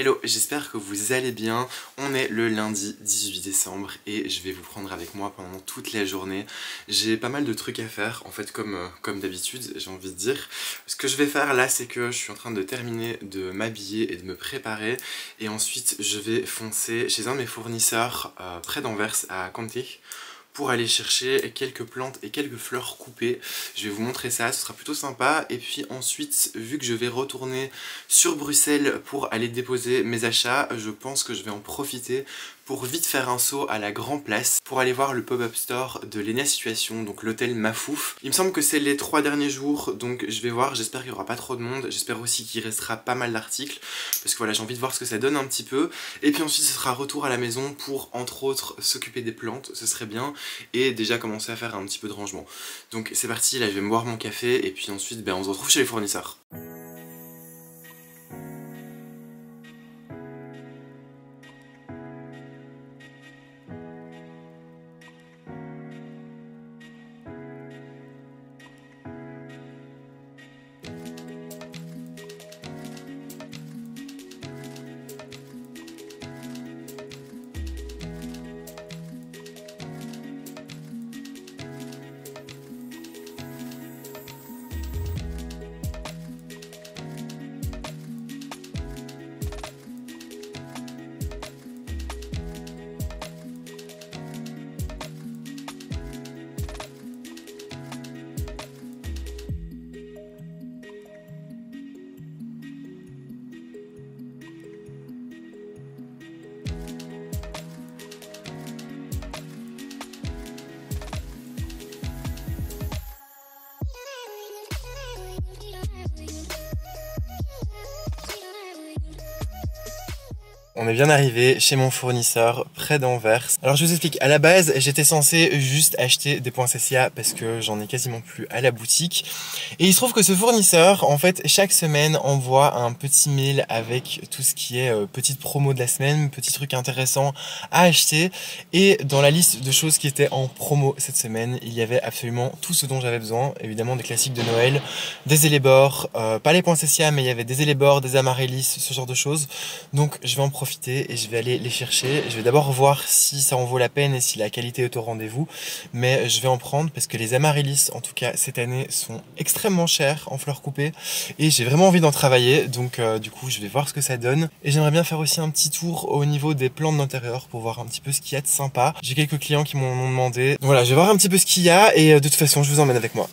Hello, j'espère que vous allez bien. On est le lundi 18 décembre et je vais vous prendre avec moi pendant toute la journée. J'ai pas mal de trucs à faire, en fait comme d'habitude, j'ai envie de dire. Ce que je vais faire là, c'est que je suis en train de terminer de m'habiller et de me préparer. Et ensuite, je vais foncer chez un de mes fournisseurs près d'Anvers, à Contig, pour aller chercher quelques plantes et quelques fleurs coupées. Je vais vous montrer ça, ce sera plutôt sympa. Et puis ensuite, vu que je vais retourner sur Bruxelles pour aller déposer mes achats, je pense que je vais en profiter pour vite faire un saut à la Grand Place pour aller voir le pop-up store de Léna Situation, donc l'hôtel Mafouf. Il me semble que c'est les 3 derniers jours, donc je vais voir, j'espère qu'il n'y aura pas trop de monde, j'espère aussi qu'il restera pas mal d'articles, parce que voilà, j'ai envie de voir ce que ça donne un petit peu. Et puis ensuite ce sera retour à la maison pour, entre autres, s'occuper des plantes, ce serait bien, et déjà commencer à faire un petit peu de rangement. Donc c'est parti, là je vais me boire mon café, et puis ensuite on se retrouve chez les fournisseurs. On est bien arrivé chez mon fournisseur près d'Anvers. Alors je vous explique, à la base j'étais censé juste acheter des poinsettias parce que j'en ai quasiment plus à la boutique. Et il se trouve que ce fournisseur, en fait, chaque semaine envoie un petit mail avec tout ce qui est petite promo de la semaine, petits trucs intéressants à acheter. Et dans la liste de choses qui étaient en promo cette semaine, il y avait absolument tout ce dont j'avais besoin. Évidemment des classiques de Noël, des élébores, pas les poinsettias mais il y avait des élébores, des amaryllis, ce genre de choses. Donc je vais en profiter et je vais aller les chercher. Je vais d'abord voir si ça en vaut la peine et si la qualité est au rendez-vous, mais je vais en prendre parce que les amaryllis, en tout cas cette année, sont extrêmement chers en fleurs coupées et j'ai vraiment envie d'en travailler, donc du coup je vais voir ce que ça donne. Et j'aimerais bien faire aussi un petit tour au niveau des plantes d'intérieur pour voir un petit peu ce qu'il y a de sympa. J'ai quelques clients qui m'en ont demandé, donc voilà, je vais voir un petit peu ce qu'il y a et de toute façon je vous emmène avec moi.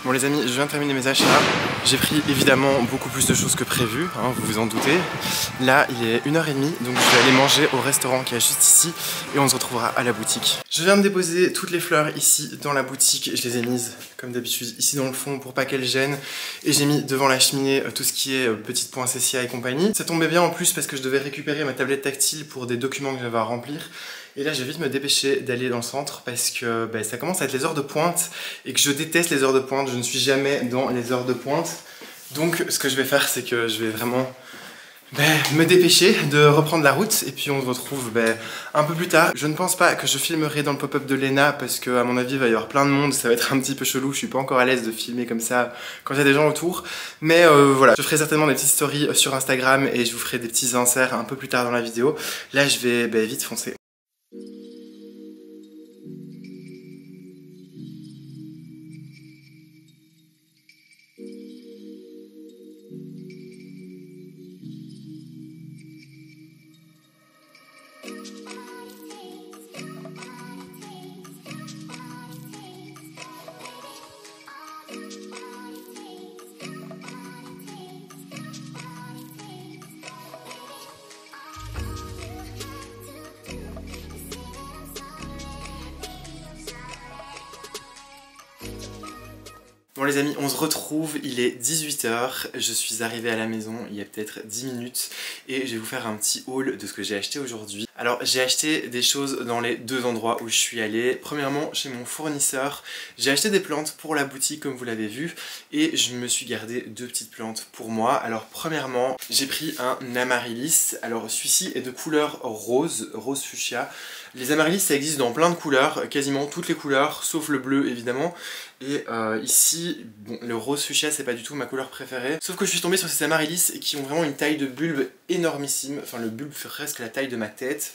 Bon les amis, je viens de terminer mes achats. J'ai pris évidemment beaucoup plus de choses que prévu, hein, vous vous en doutez. Là il est 1h30, donc je vais aller manger au restaurant qui est juste ici et on se retrouvera à la boutique. Je viens de déposer toutes les fleurs ici dans la boutique. Je les ai mises comme d'habitude ici dans le fond pour pas qu'elles gênent. Et j'ai mis devant la cheminée tout ce qui est petite poinsettia et compagnie. Ça tombait bien en plus parce que je devais récupérer ma tablette tactile pour des documents que j'avais à remplir. Et là, je vais vite me dépêcher d'aller dans le centre parce que ça commence à être les heures de pointe et que je déteste les heures de pointe. Je ne suis jamais dans les heures de pointe. Donc, ce que je vais faire, c'est que je vais vraiment me dépêcher de reprendre la route et puis on se retrouve un peu plus tard. Je ne pense pas que je filmerai dans le pop-up de Léna parce que à mon avis il va y avoir plein de monde, ça va être un petit peu chelou, je suis pas encore à l'aise de filmer comme ça quand il y a des gens autour. Mais voilà, je ferai certainement des petites stories sur Instagram et je vous ferai des petits inserts un peu plus tard dans la vidéo. Là je vais vite foncer. Bon les amis, on se retrouve, il est 18 h, je suis arrivé à la maison il y a peut-être 10 minutes et je vais vous faire un petit haul de ce que j'ai acheté aujourd'hui. Alors j'ai acheté des choses dans les deux endroits où je suis allé. Premièrement chez mon fournisseur, j'ai acheté des plantes pour la boutique comme vous l'avez vu et je me suis gardé deux petites plantes pour moi. Alors premièrement, j'ai pris un amaryllis, alors celui-ci est de couleur rose, rose fuchsia. Les amaryllis ça existe dans plein de couleurs, quasiment toutes les couleurs, sauf le bleu évidemment. Et ici, bon, le rose fuchsia c'est pas du tout ma couleur préférée. Sauf que je suis tombée sur ces amaryllis qui ont vraiment une taille de bulbe énormissime. Enfin le bulbe fait presque la taille de ma tête.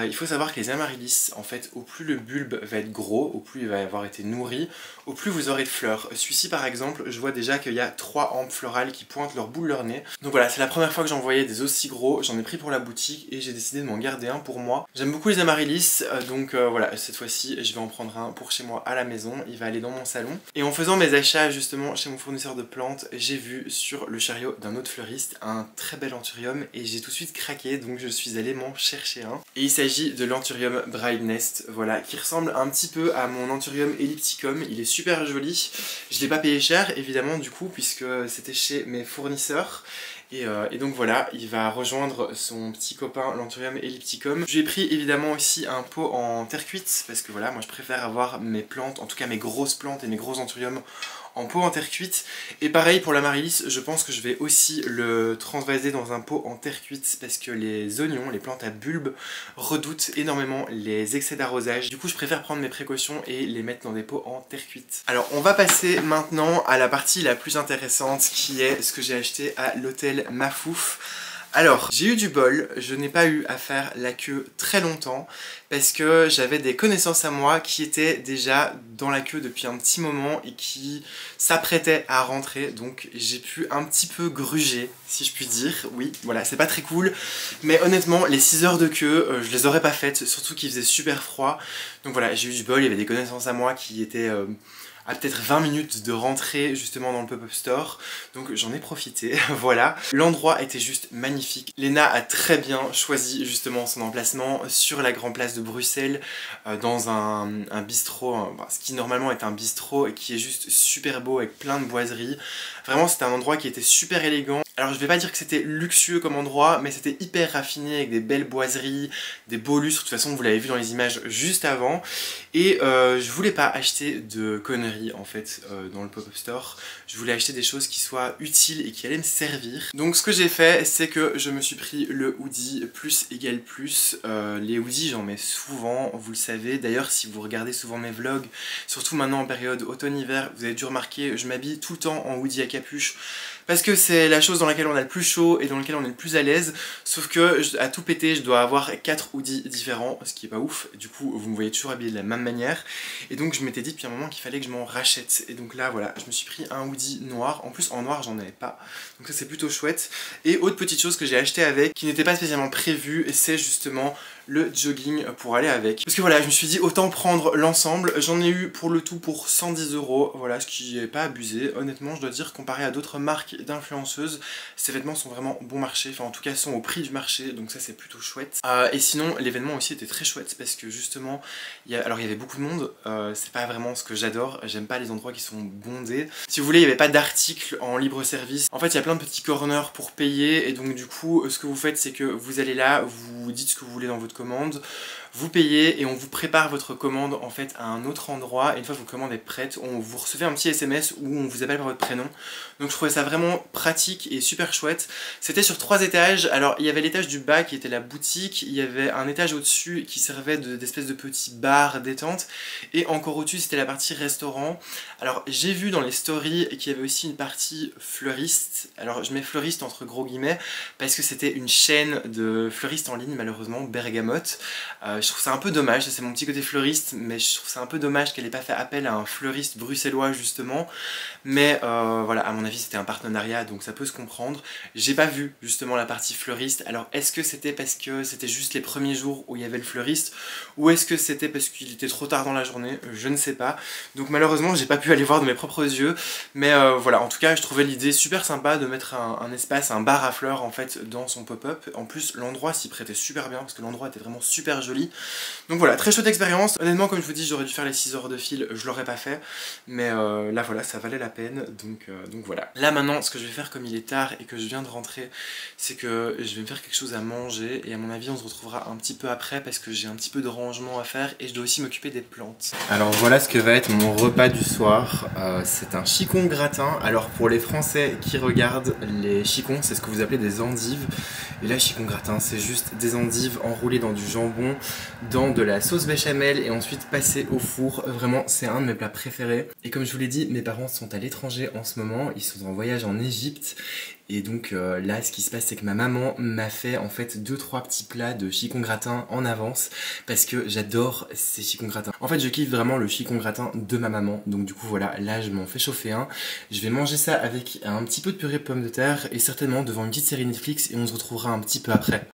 Il faut savoir que les amaryllis, en fait, au plus le bulbe va être gros, au plus il va avoir été nourri, au plus vous aurez de fleurs. Celui-ci par exemple, je vois déjà qu'il y a 3 hampes florales qui pointent leur bout de leur nez. Donc voilà, c'est la première fois que j'en voyais des aussi gros. J'en ai pris pour la boutique et j'ai décidé de m'en garder un pour moi. J'aime beaucoup les amaryllis, donc voilà, cette fois-ci je vais en prendre un pour chez moi à la maison. Il va aller dans mon salon. Et en faisant mes achats justement chez mon fournisseur de plantes, j'ai vu sur le chariot d'un autre fleuriste un très bel anthurium et j'ai tout de suite craqué, donc je suis allé m'en chercher un. Et il s'agit de l'anthurium Bride Nest, voilà, qui ressemble un petit peu à mon anthurium ellipticum. Il est super joli. Je l'ai pas payé cher évidemment du coup puisque c'était chez mes fournisseurs. Et donc voilà, il va rejoindre son petit copain l'anthurium ellipticum. Je lui ai pris évidemment aussi un pot en terre cuite parce que voilà, moi je préfère avoir mes plantes, en tout cas mes grosses plantes et mes gros anthuriums en pot en terre cuite. Et pareil pour l'amaryllis, je pense que je vais aussi le transvaser dans un pot en terre cuite parce que les oignons, les plantes à bulbes, redoutent énormément les excès d'arrosage. Du coup je préfère prendre mes précautions et les mettre dans des pots en terre cuite. Alors on va passer maintenant à la partie la plus intéressante qui est ce que j'ai acheté à l'hôtel Mafouf. Alors, j'ai eu du bol, je n'ai pas eu à faire la queue très longtemps parce que j'avais des connaissances à moi qui étaient déjà dans la queue depuis un petit moment et qui s'apprêtaient à rentrer, donc j'ai pu un petit peu gruger, si je puis dire. Oui, voilà, c'est pas très cool, mais honnêtement, les 6 heures de queue, je les aurais pas faites, surtout qu'il faisait super froid. Donc voilà, j'ai eu du bol, il y avait des connaissances à moi qui étaient à peut-être 20 minutes de rentrer justement dans le pop-up store, donc j'en ai profité, voilà. L'endroit était juste magnifique. Léna a très bien choisi justement son emplacement sur la grande place de Bruxelles, dans un bistrot, ce qui normalement est un bistrot et qui est juste super beau avec plein de boiseries. Vraiment c'était un endroit qui était super élégant. Alors je vais pas dire que c'était luxueux comme endroit, mais c'était hyper raffiné avec des belles boiseries, des beaux lustres, de toute façon vous l'avez vu dans les images juste avant. Et je voulais pas acheter de conneries en fait dans le pop-up store. Je voulais acheter des choses qui soient utiles et qui allaient me servir. Donc ce que j'ai fait, c'est que je me suis pris le hoodie plus égale plus. Les hoodies j'en mets souvent, vous le savez. D'ailleurs si vous regardez souvent mes vlogs, surtout maintenant en période automne-hiver, vous avez dû remarquer, je m'habille tout le temps en hoodie à capuche. Parce que c'est la chose dans laquelle on a le plus chaud et dans laquelle on est le plus à l'aise. Sauf que à tout péter, je dois avoir 4 hoodies différents, ce qui est pas ouf. Du coup, vous me voyez toujours habillé de la même manière. Et donc je m'étais dit depuis un moment qu'il fallait que je m'en rachète. Et donc là, voilà, je me suis pris un hoodie noir. En plus, en noir, j'en avais pas. Donc ça, c'est plutôt chouette. Et autre petite chose que j'ai acheté avec, qui n'était pas spécialement prévue, c'est justement le jogging pour aller avec. Parce que voilà, je me suis dit autant prendre l'ensemble. J'en ai eu pour le tout pour 110 €. Voilà, ce qui est pas abusé. Honnêtement, je dois dire, comparé à d'autres marques d'influenceuses, ces vêtements sont vraiment bon marché. Enfin, en tout cas, sont au prix du marché. Donc ça, c'est plutôt chouette. Et sinon, l'événement aussi était très chouette parce que justement, alors il y avait beaucoup de monde. C'est pas vraiment ce que j'adore. J'aime pas les endroits qui sont bondés. Si vous voulez, il n'y avait pas d'articles en libre service. En fait, il y a plein de petits corners pour payer. Et donc, du coup, ce que vous faites, c'est que vous allez là, vous dites ce que vous voulez dans votre commande. vous payez et on vous prépare votre commande en fait à un autre endroit. Et une fois que votre commande est prête, vous recevez un petit SMS où on vous appelle par votre prénom. Donc je trouvais ça vraiment pratique et super chouette. C'était sur 3 étages. Alors il y avait l'étage du bas qui était la boutique, il y avait un étage au-dessus qui servait d'espèce de petits bars détente, et encore au-dessus c'était la partie restaurant. Alors j'ai vu dans les stories qu'il y avait aussi une partie fleuriste. Alors je mets fleuriste entre gros guillemets parce que c'était une chaîne de fleuristes en ligne, malheureusement, Bergamote. Je trouve ça un peu dommage, c'est mon petit côté fleuriste, mais je trouve ça un peu dommage qu'elle ait pas fait appel à un fleuriste bruxellois justement. Mais voilà, à mon avis c'était un partenariat, donc ça peut se comprendre. J'ai pas vu justement la partie fleuriste. Alors est-ce que c'était parce que c'était juste les premiers jours où il y avait le fleuriste, ou est-ce que c'était parce qu'il était trop tard dans la journée? Je ne sais pas. Donc malheureusement j'ai pas pu aller voir de mes propres yeux. Mais voilà, en tout cas je trouvais l'idée super sympa de mettre un espace, un bar à fleurs en fait dans son pop-up. En plus l'endroit s'y prêtait super bien parce que l'endroit était vraiment super joli. Donc voilà, très chouette expérience. Honnêtement, comme je vous dis, j'aurais dû faire les 6 heures de fil, je l'aurais pas fait. Mais là voilà, ça valait la peine. Donc voilà. Là maintenant, ce que je vais faire comme il est tard et que je viens de rentrer, c'est que je vais me faire quelque chose à manger. Et à mon avis, on se retrouvera un petit peu après parce que j'ai un petit peu de rangement à faire et je dois aussi m'occuper des plantes. Alors voilà ce que va être mon repas du soir. C'est un chicon gratin. Alors pour les Français qui regardent, les chicons, c'est ce que vous appelez des endives. Et là, chicon gratin, c'est juste des endives enroulées dans du jambon, dans de la sauce béchamel et ensuite passées au four. Vraiment, c'est un de mes plats préférés. Et comme je vous l'ai dit, mes parents sont à l'étranger en ce moment. Ils sont en voyage en Égypte. Et donc là, ce qui se passe, c'est que ma maman m'a fait en fait 2-3 petits plats de chicon gratin en avance parce que j'adore ces chicons gratins. En fait, je kiffe vraiment le chicon gratin de ma maman. Donc du coup, voilà, là, je m'en fais chauffer un. Je vais manger ça avec un petit peu de purée de pommes de terre et certainement devant une petite série Netflix et on se retrouvera un petit peu après.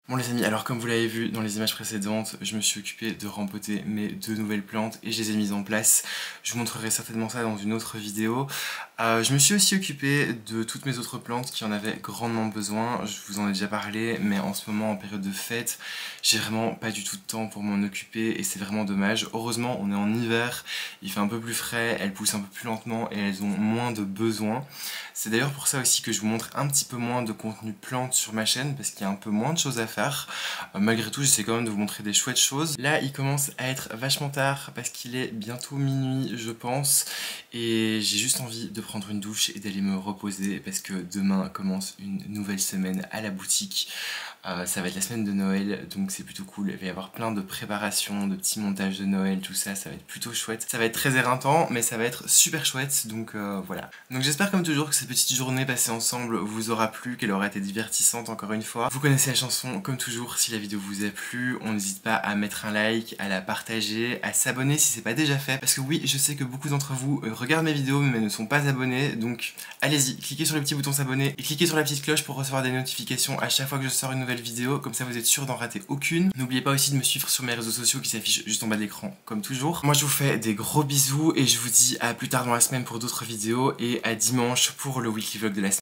Bon les amis, alors comme vous l'avez vu dans les images précédentes, je me suis occupé de rempoter mes 2 nouvelles plantes et je les ai mises en place. Je vous montrerai certainement ça dans une autre vidéo. Je me suis aussi occupé de toutes mes autres plantes qui en avaient grandement besoin. Je vous en ai déjà parlé, mais en ce moment, en période de fête, j'ai vraiment pas du tout de temps pour m'en occuper et c'est vraiment dommage. Heureusement, on est en hiver, il fait un peu plus frais, elles poussent un peu plus lentement et elles ont moins de besoins. C'est d'ailleurs pour ça aussi que je vous montre un petit peu moins de contenu plantes sur ma chaîne parce qu'il y a un peu moins de choses à faire. Malgré tout, j'essaie quand même de vous montrer des chouettes choses. Là, il commence à être vachement tard parce qu'il est bientôt minuit, je pense, et j'ai juste envie de prendre une douche et d'aller me reposer parce que demain commence une nouvelle semaine à la boutique. Ça va être la semaine de Noël, donc c'est plutôt cool. Il va y avoir plein de préparations, de petits montages de Noël, tout ça, ça va être plutôt chouette. Ça va être très éreintant, mais ça va être super chouette, donc voilà. Donc j'espère comme toujours que cette petite journée passée ensemble vous aura plu, qu'elle aura été divertissante encore une fois. Vous connaissez la chanson, comme toujours, si la vidéo vous a plu, on n'hésite pas à mettre un like, à la partager, à s'abonner si c'est pas déjà fait. Parce que oui, je sais que beaucoup d'entre vous regardent mes vidéos mais ne sont pas abonnés, donc allez-y, cliquez sur le petit bouton s'abonner et cliquez sur la petite cloche pour recevoir des notifications à chaque fois que je sors une nouvelle vidéo, comme ça vous êtes sûr d'en rater aucune. N'oubliez pas aussi de me suivre sur mes réseaux sociaux qui s'affichent juste en bas de l'écran, comme toujours. Moi je vous fais des gros bisous et je vous dis à plus tard dans la semaine pour d'autres vidéos et à dimanche pour le weekly vlog de la semaine.